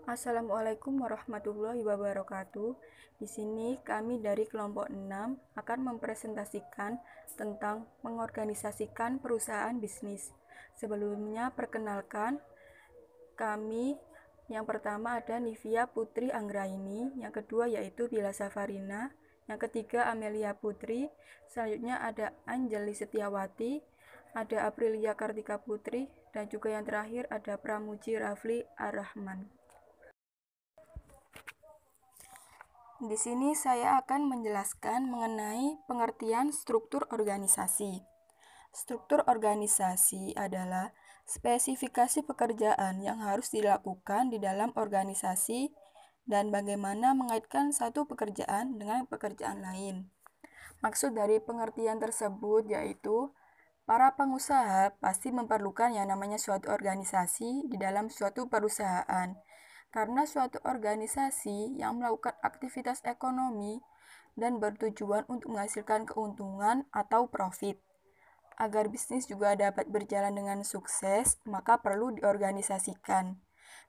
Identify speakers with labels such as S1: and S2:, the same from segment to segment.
S1: Assalamualaikum warahmatullahi wabarakatuh. Di sini kami dari kelompok 6 akan mempresentasikan tentang mengorganisasikan perusahaan bisnis. Sebelumnya perkenalkan, kami yang pertama ada Nivia Putri Anggraini, yang kedua yaitu Bila Safarina, yang ketiga Amelia Putri, selanjutnya ada Anjali Setiawati, ada Aprilia Kartika Putri, dan juga yang terakhir ada Pramuji Rafli Ar-Rahman. Di sini saya akan menjelaskan mengenai pengertian struktur organisasi. Struktur organisasi adalah spesifikasi pekerjaan yang harus dilakukan di dalam organisasi dan bagaimana mengaitkan satu pekerjaan dengan pekerjaan lain. Maksud dari pengertian tersebut yaitu para pengusaha pasti memerlukan yang namanya suatu organisasi di dalam suatu perusahaan. Karena suatu organisasi yang melakukan aktivitas ekonomi dan bertujuan untuk menghasilkan keuntungan atau profit. Agar bisnis juga dapat berjalan dengan sukses, maka perlu diorganisasikan.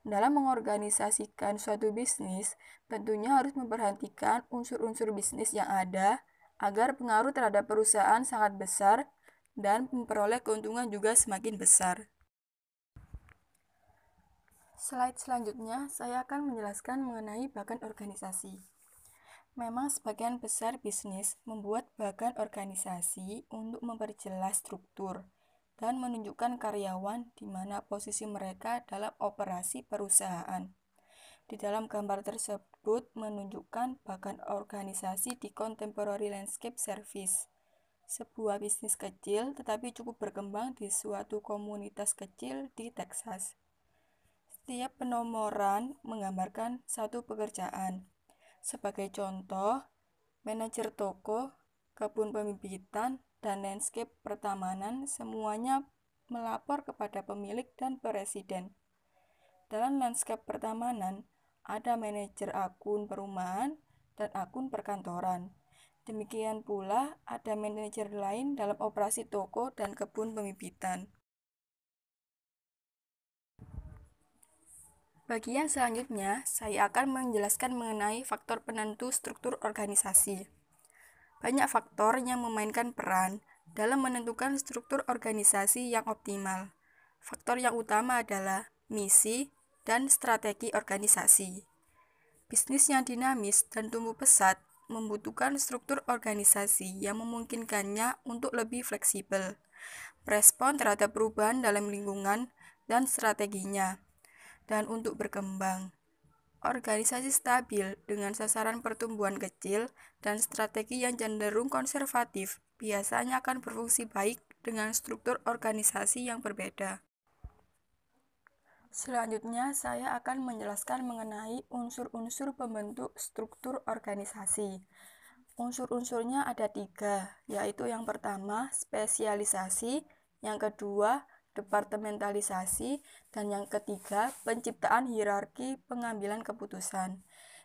S1: Dalam mengorganisasikan suatu bisnis, tentunya harus memperhatikan unsur-unsur bisnis yang ada agar pengaruh terhadap perusahaan sangat besar dan memperoleh keuntungan juga semakin besar. Slide selanjutnya, saya akan menjelaskan mengenai bagan organisasi. Memang sebagian besar bisnis membuat bagan organisasi untuk memperjelas struktur dan menunjukkan karyawan di mana posisi mereka dalam operasi perusahaan. Di dalam gambar tersebut menunjukkan bagan organisasi di Contemporary Landscape Service, sebuah bisnis kecil tetapi cukup berkembang di suatu komunitas kecil di Texas. Setiap penomoran menggambarkan satu pekerjaan. Sebagai contoh, manajer toko, kebun pembibitan, dan landscape pertamanan semuanya melapor kepada pemilik dan presiden. Dalam landscape pertamanan, ada manajer akun perumahan dan akun perkantoran. Demikian pula ada manajer lain dalam operasi toko dan kebun pembibitan. Bagian selanjutnya, saya akan menjelaskan mengenai faktor penentu struktur organisasi. Banyak faktor yang memainkan peran dalam menentukan struktur organisasi yang optimal. Faktor yang utama adalah misi dan strategi organisasi. Bisnis yang dinamis dan tumbuh pesat membutuhkan struktur organisasi yang memungkinkannya untuk lebih fleksibel, merespon terhadap perubahan dalam lingkungan dan strateginya, dan untuk berkembang. Organisasi stabil dengan sasaran pertumbuhan kecil dan strategi yang cenderung konservatif biasanya akan berfungsi baik dengan struktur organisasi yang berbeda. Selanjutnya, saya akan menjelaskan mengenai unsur-unsur pembentuk struktur organisasi. Unsur-unsurnya ada 3, yaitu yang pertama, spesialisasi, yang kedua, departementalisasi, dan yang ketiga, penciptaan hierarki pengambilan keputusan.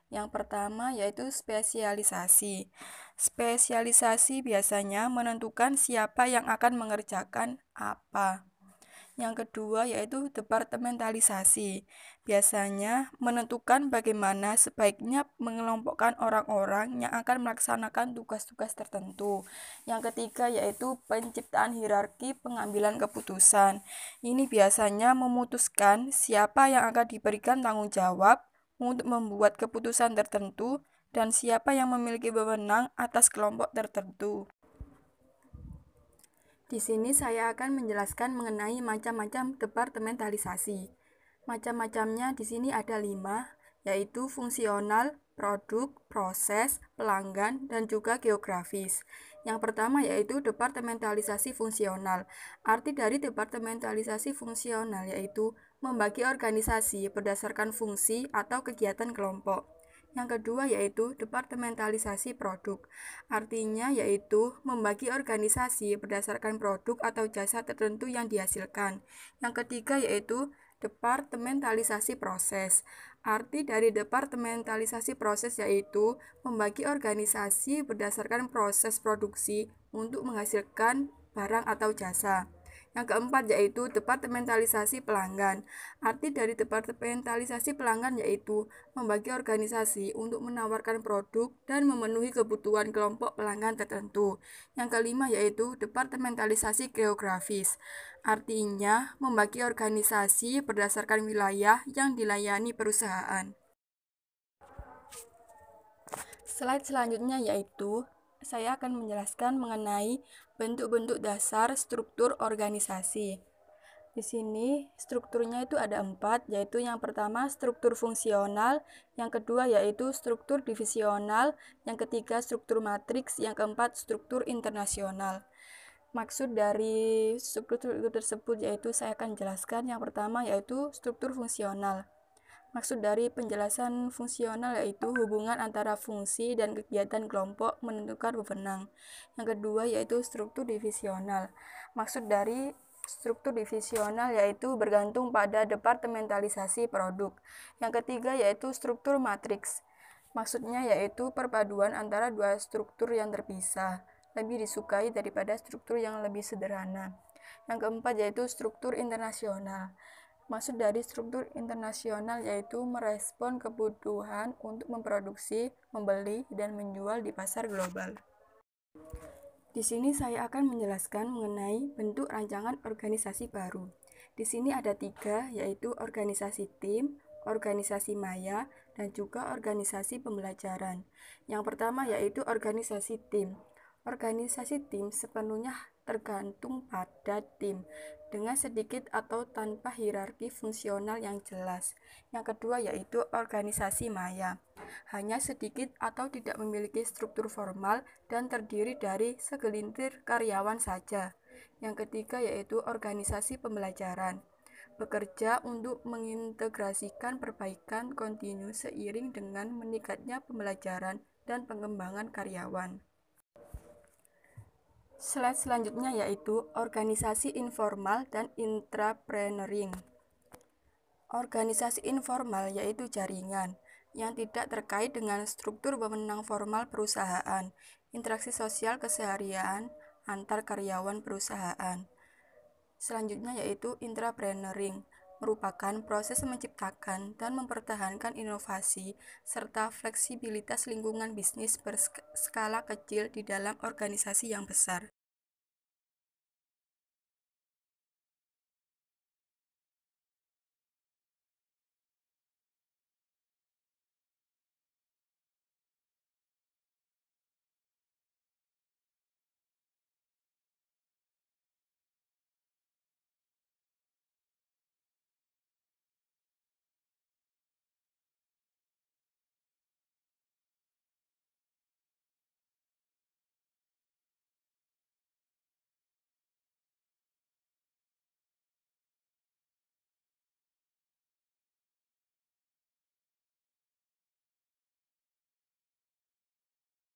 S1: Yang pertama yaitu spesialisasi. Spesialisasi biasanya menentukan siapa yang akan mengerjakan apa. Yang kedua yaitu departementalisasi. Biasanya menentukan bagaimana sebaiknya mengelompokkan orang-orang yang akan melaksanakan tugas-tugas tertentu. Yang ketiga yaitu penciptaan hierarki pengambilan keputusan. Ini biasanya memutuskan siapa yang akan diberikan tanggung jawab untuk membuat keputusan tertentu dan siapa yang memiliki wewenang atas kelompok tertentu. Di sini saya akan menjelaskan mengenai macam-macam departementalisasi. Macam-macamnya di sini ada 5, yaitu fungsional, produk, proses, pelanggan, dan juga geografis. Yang pertama yaitu departementalisasi fungsional. Arti dari departementalisasi fungsional yaitu membagi organisasi berdasarkan fungsi atau kegiatan kelompok. Yang kedua yaitu departementalisasi produk. Artinya yaitu membagi organisasi berdasarkan produk atau jasa tertentu yang dihasilkan. Yang ketiga yaitu departementalisasi proses. Arti dari departementalisasi proses yaitu membagi organisasi berdasarkan proses produksi untuk menghasilkan barang atau jasa. Yang keempat yaitu departementalisasi pelanggan. Arti dari departementalisasi pelanggan yaitu membagi organisasi untuk menawarkan produk dan memenuhi kebutuhan kelompok pelanggan tertentu. Yang kelima yaitu departementalisasi geografis. Artinya membagi organisasi berdasarkan wilayah yang dilayani perusahaan. Slide selanjutnya yaitu saya akan menjelaskan mengenai bentuk-bentuk dasar struktur organisasi. Di sini strukturnya itu ada 4, yaitu yang pertama struktur fungsional, yang kedua yaitu struktur divisional, yang ketiga struktur matriks, yang keempat struktur internasional. Maksud dari struktur tersebut yaitu saya akan jelaskan yang pertama yaitu struktur fungsional. Maksud dari penjelasan fungsional yaitu hubungan antara fungsi dan kegiatan kelompok menentukan wewenang. Yang kedua yaitu struktur divisional. Maksud dari struktur divisional yaitu bergantung pada departementalisasi produk. Yang ketiga yaitu struktur matriks. Maksudnya yaitu perpaduan antara dua struktur yang terpisah, lebih disukai daripada struktur yang lebih sederhana. Yang keempat yaitu struktur internasional. Maksud dari struktur internasional yaitu merespon kebutuhan untuk memproduksi, membeli, dan menjual di pasar global. Di sini saya akan menjelaskan mengenai bentuk rancangan organisasi baru. Di sini ada 3, yaitu organisasi tim, organisasi maya, dan juga organisasi pembelajaran. Yang pertama yaitu organisasi tim. Organisasi tim sepenuhnya tergantung pada tim, dengan sedikit atau tanpa hierarki fungsional yang jelas. Yang kedua yaitu organisasi maya, hanya sedikit atau tidak memiliki struktur formal dan terdiri dari segelintir karyawan saja. Yang ketiga yaitu organisasi pembelajaran, bekerja untuk mengintegrasikan perbaikan kontinu seiring dengan meningkatnya pembelajaran dan pengembangan karyawan. Slide selanjutnya yaitu organisasi informal dan intrapreneuring. Organisasi informal yaitu jaringan yang tidak terkait dengan struktur wewenang formal perusahaan, interaksi sosial keseharian antar karyawan perusahaan. Selanjutnya yaitu intrapreneuring, merupakan proses menciptakan dan mempertahankan inovasi serta fleksibilitas lingkungan bisnis berskala kecil di dalam organisasi yang besar.